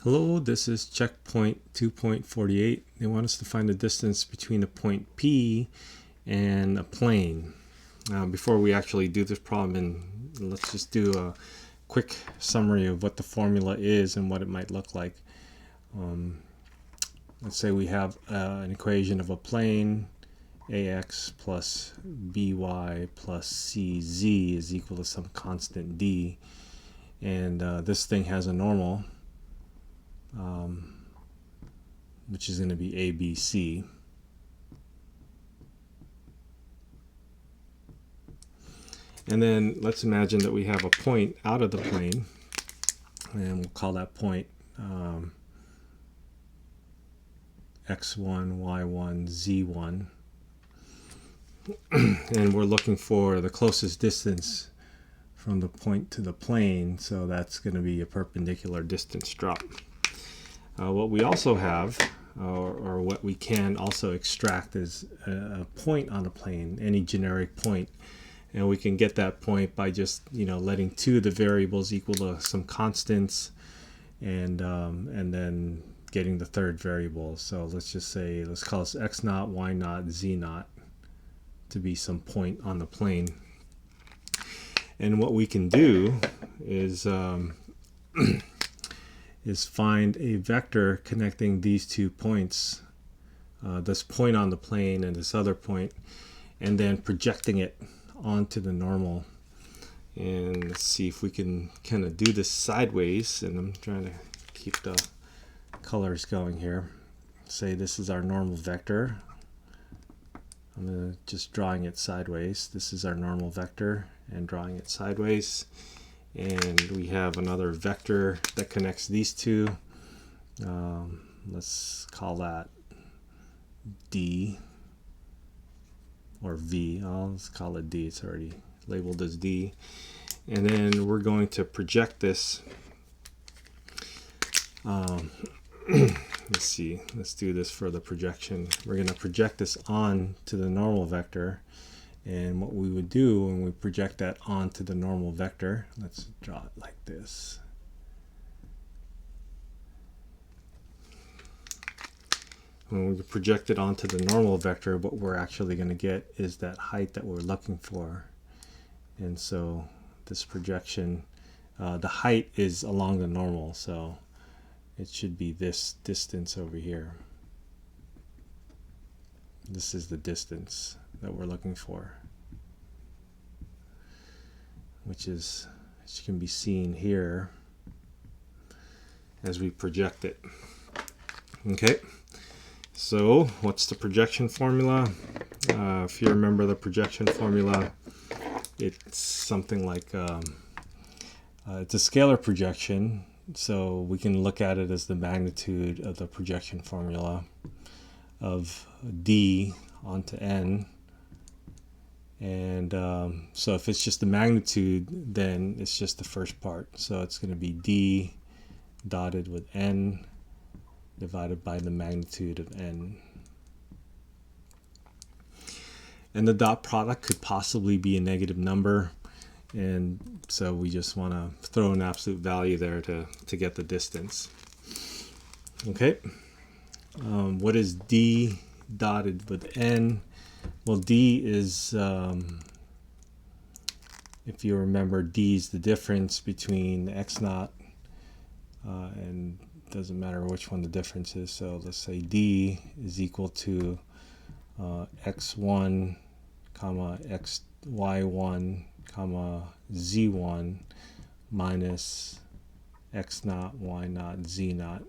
Hello, this is checkpoint 2.48. They want us to find the distance between a point P and a plane. Before we actually do this problem, let's just do a quick summary of what the formula is and what it might look like. Let's say we have an equation of a plane, ax plus by plus cz is equal to some constant d, and this thing has a normal, which is going to be ABC. And then let's imagine that we have a point out of the plane, and we'll call that point x1, y1, z1. And we're looking for the closest distance from the point to the plane, so that's going to be a perpendicular distance drop. What we also have, or what we can also extract, is a point on a plane, any generic point. And we can get that point by just, letting two of the variables equal to some constants, and then getting the third variable. So let's just say, let's call this x naught, y naught, z naught to be some point on the plane. And what we can do is find a vector connecting these 2 points, this point on the plane and this other point, and then projecting it onto the normal. And let's see if we can kind of do this sideways, and I'm trying to keep the colors going here. Say this is our normal vector. I'm going to just drawing it sideways. This is our normal vector and drawing it sideways. And we have another vector that connects these two. Let's call that D or V. Let's call it D. It's already labeled as D. And then we're going to project this. Let's see. Let's do this for the projection. We're going to project this on to the normal vector. And what we would do when we project that onto the normal vector, let's draw it like this. When we project it onto the normal vector, what we're actually going to get is that height that we're looking for. And so this projection, the height is along the normal, so it should be this distance over here. This is the distance that we're looking for, which is, as can be seen here as we project it. Okay, so what's the projection formula? If you remember the projection formula, it's something like it's a scalar projection, so we can look at it as the magnitude of the projection formula of D onto N. And so if it's just the magnitude, then it's just the first part. So it's going to be D dotted with N divided by the magnitude of N. And the dot product could possibly be a negative number. And so we just want to throw an absolute value there to get the distance. Okay. What is D dotted with N? Well, D is, if you remember, D is the difference between x naught, and it doesn't matter which one the difference is. So let's say D is equal to x1, comma y1, comma z1 minus x naught, y naught, z naught.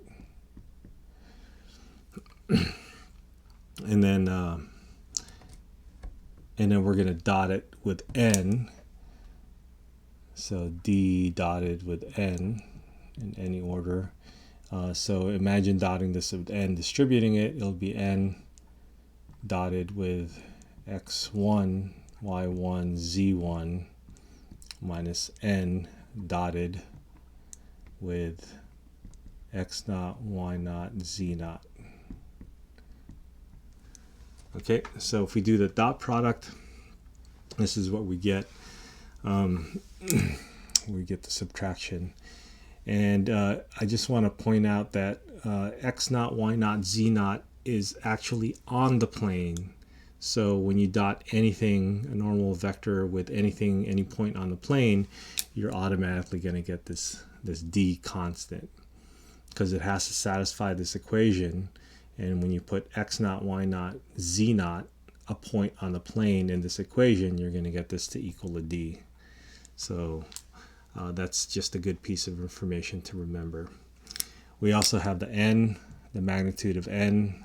And then we're going to dot it with N. So D dotted with N in any order. So imagine dotting this with N, distributing it. It'll be N dotted with x1, y1, z1 minus N dotted with x naught, y naught, z naught. Okay, so if we do the dot product, this is what we get. We get the subtraction. And I just want to point out that x naught, y naught, z naught is actually on the plane. So when you dot anything, a normal vector with anything, any point on the plane, you're automatically going to get this d constant, because it has to satisfy this equation. And when you put x naught, y naught, z naught, a point on the plane in this equation, you're going to get this to equal a d. So that's just a good piece of information to remember. We also have the n, the magnitude of n.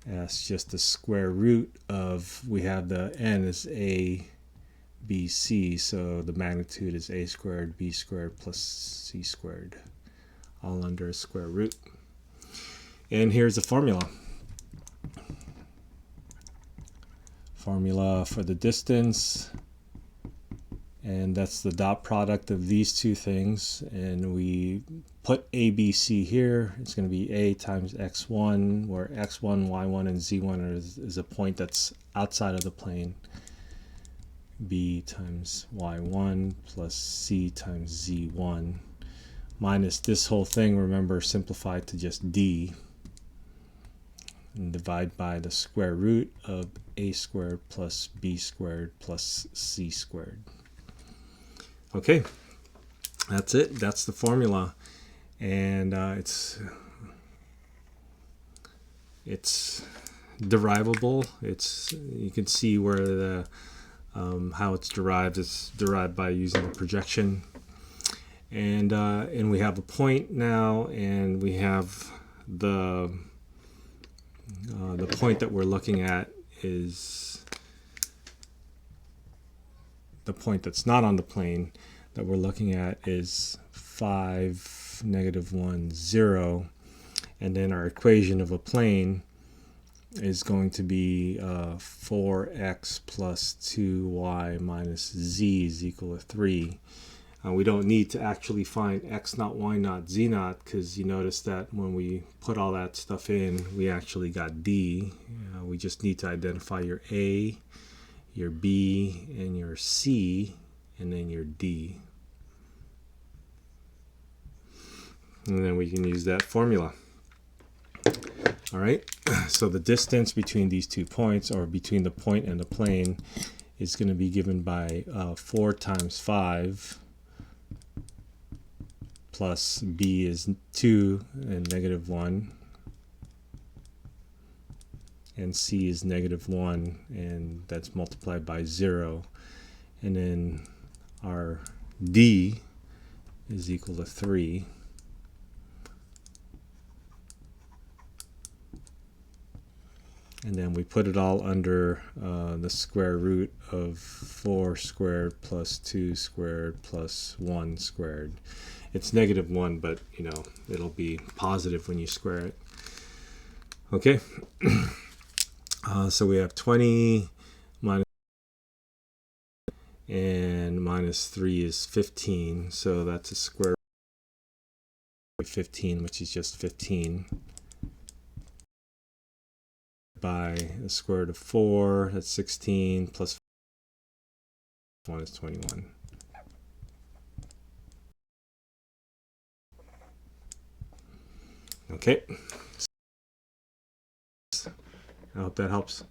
That's just the square root of, we have the n is a, b, c, so the magnitude is a squared, b squared plus c squared, all under a square root. And here's the formula. Formula for the distance, and that's the dot product of these two things, and we put ABC here. It's going to be A times x1, where x1, y1, and z1 is a point that's outside of the plane. B times y1 plus c times z1 minus this whole thing, remember, simplified to just d, and divide by the square root of a squared plus b squared plus c squared. Okay, that's it. That's the formula, and it's derivable. You can see where the how it's derived. It's derived by using the projection, and we have a point now, and we have the point that we're looking at is the point that's not on the plane. That we're looking at is 5, -1, 0, and then our equation of a plane is going to be 4x plus 2y minus z is equal to 3. We don't need to actually find x naught, y naught, z naught, because you notice that when we put all that stuff in, we actually got d. We just need to identify your a, your b, and your c, and then your d. And then we can use that formula. All right, so the distance between these 2 points, or between the point and the plane, is going to be given by 4 times 5 plus b is 2 and -1, and c is -1, and that's multiplied by 0, and then our d is equal to 3. And then we put it all under the square root of 4 squared plus 2 squared plus 1 squared. It's -1, but you know, it'll be positive when you square it. Okay, so we have 20 minus, and minus 3 is 15, so that's a square root of 15, which is just 15. By the square root of 4, that's 16, plus 1 is 21. Okay, I hope that helps.